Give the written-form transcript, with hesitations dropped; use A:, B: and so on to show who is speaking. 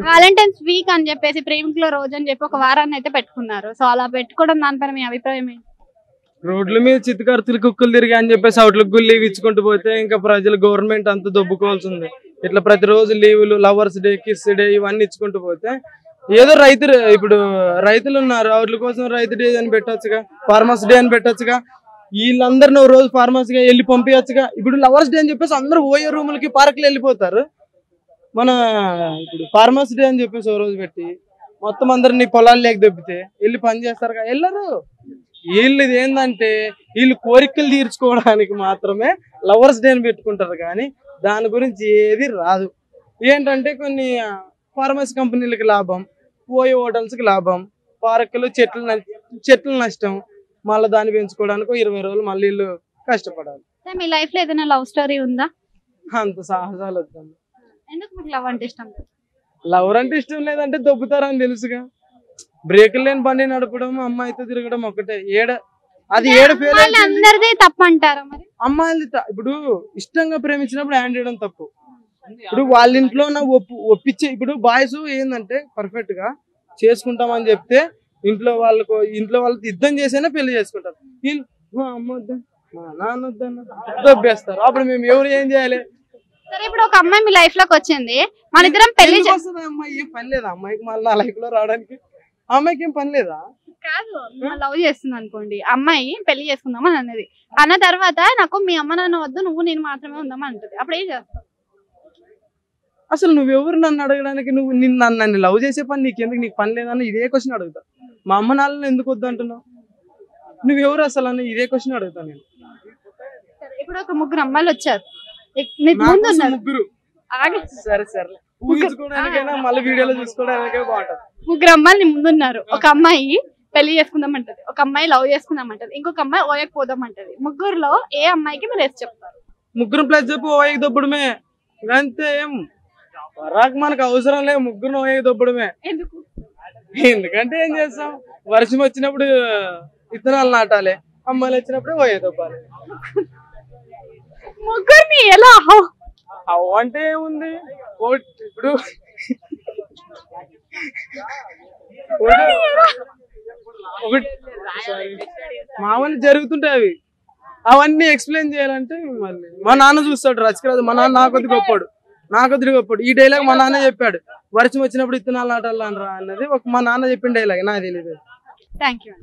A: Valentine's week అని చెప్పేసి ప్రేమికుల రోజు అని చెప్పి ఒక వారాన్ని అయితే పెట్టుకున్నారు. సో అలా పెట్టుకోవడం దానిపైన మీ అభిప్రాయం ఏంటి?
B: రోడ్ల మీద చిత్తకర్తులు కుక్కలు తిరిగి అని చెప్పేసి అవుట్లకు గుళ్ళు లీవ్ ఇచ్చుకుంటూ పోతే ఇంకా ప్రజలు గవర్నమెంట్ అంతా దొబ్బుకోవాల్సింది. ఇట్లా ప్రతిరోజు లీవులు, లవర్స్ డే, కిస్ డే ఇవన్నీ ఇచ్చుకుంటూ పోతే ఏదో ఇప్పుడు రైతులు ఉన్నారు, వాటి కోసం రైతు డే అని పెట్టొచ్చుగా, ఫార్మర్స్ డే అని పెట్టొచ్చుగా, వీళ్ళందరినీ రోజు ఫార్మర్స్ గా వెళ్ళి పంపించచ్చుగా. ఇప్పుడు లవర్స్ డే అని చెప్పేసి అందరూ ఓయే రూములకి పార్కులు వెళ్ళిపోతారు. మన ఇప్పుడు ఫార్మర్స్ డే అని చెప్పేసి ఓ రోజు పెట్టి మొత్తం అందరినీ పొలాలు లేక దొబ్బితే వెళ్ళి పని చేస్తారు కదా, వెళ్ళరు. వీళ్ళు ఇది ఏంటంటే వీళ్ళు కోరికలు తీర్చుకోవడానికి మాత్రమే లవర్స్ డే అని పెట్టుకుంటారు, కానీ దాని గురించి ఏది రాదు. ఏంటంటే కొన్ని ఫార్మసీ కంపెనీలకి లాభం, ఓయో హోటల్స్కి లాభం, పార్కులు చెట్లు నష్టం, మళ్ళీ దాన్ని పెంచుకోవడానికి 20 రోజులు మళ్ళీ వీళ్ళు కష్టపడాలి.
A: మీ లైఫ్ లో ఏదైనా లవ్ స్టోరీ ఉందా?
B: అంత సాహసాలు వద్దాం.
A: ఎందుకు మీకు లవ్ అంటే ఇష్టం?
B: లవర్ అంటే ఇష్టం లేదంటే దొబ్బుతారని తెలుసుగా. బ్రేకులు లేని బండి నడపడం, అమ్మాయితో తిరగడం ఒకటే. అది
A: అందరిది తప్పు అంటారా? మరి
B: అమ్మాయిలది ఇప్పుడు ఇష్టంగా ప్రేమించినప్పుడు హ్యాండ్ చేయడం తప్పు. ఇప్పుడు వాళ్ళ ఇంట్లో ఒప్పించే, ఇప్పుడు బాయ్స్ ఏంటంటే పర్ఫెక్ట్ గా చేసుకుంటామని చెప్తే ఇంట్లో వాళ్ళతో యుద్ధం చేసైనా పెళ్లి చేసుకుంటారు. వీళ్ళు అమ్మ వద్దా, నాన్న వద్దన్న దొబ్బేస్తారు. అప్పుడు మేము ఎవరు ఏం చేయాలి?
A: సరే, ఇప్పుడు ఒక అమ్మాయి మీ లైఫ్ లోకి వచ్చింది, మన ఇద్దరం పెళ్లి
B: చేస్తుంది. అమ్మాయి ఏం పని లేదా అమ్మాయికి మళ్ళీ నా లైఫ్ లో రావడానికి? అమ్మాయికి ఏం పని లేదా?
A: కాదు, లవ్ చేస్తుంది అనుకోండి, అమ్మాయి పెళ్లి చేసుకుందామని అన్నది. అన్న తర్వాత నాకు మీ అమ్మ నాన్న వద్దు, నువ్వు నేను మాత్రమే ఉందామని అంటది. అప్పుడు ఏం చేస్తావు?
B: అసలు నువ్వెవరు నన్ను అడగడానికి? నన్ను లవ్ చేసే పని నీకెందుకు? నీకు పని లేదని ఇదే క్వశ్చన్ అడుగుతా. మా అమ్మ నాన్నని ఎందుకు వద్దు అంటున్నావు? నువ్వెవరు అసలు అని ఇదే క్వశ్చన్ అడుగుతా నేను.
A: ఇప్పుడు ఒక ముగ్గురు అమ్మాయిలు వచ్చారు,
B: ముగ్గురు. సరే సరే, ఊహించుకోవడానికైనా మళ్ళీ వీడియోలో చూసుకోవడానికే బాగుంటది.
A: ముగ్గురు అమ్మాయిలు ముందున్నారు. ఒక అమ్మాయి పెళ్లి చేసుకుందామంటది, ఒక అమ్మాయి లవ్ చేసుకుందామంటది, ఇంకొక అమ్మాయి ఓయకు పోదామంటది. ముగ్గురులో ఏ అమ్మాయికి మీరు వేసి చెప్తారు?
B: ముగ్గురు ప్లస్ చెప్పు ఓయకి దొబ్బడమే అంతే. ఏం వరాకు మనకు అవసరం లేదు, ముగ్గురు ఓయకి దొబ్బడమే. ఎందుకంటే ఏం చేస్తాం, వర్షం వచ్చినప్పుడు విత్తనాలు నాటాలి, అమ్మాయిలు వచ్చినప్పుడు ఓయకి దొబ్బాలి.
A: ముగ్గురిని ఎలా
B: అంటే ఏముంది, ఇప్పుడు మామూలు జరుగుతుంటాయి అవి. అవన్నీ ఎక్స్ప్లెయిన్ చేయాలంటే మళ్ళీ మా నాన్న చూస్తాడు, రచకరాదు. మా నాన్న నాకొద్ది గొప్పడు. ఈ డైలాగ్ మా నాన్న చెప్పాడు, వర్షం వచ్చినప్పుడు విత్తనాలు నాటాలనరా అన్నది మా నాన్న చెప్పిన డైలాగ్, నాకు తెలియదు.
A: Thank you.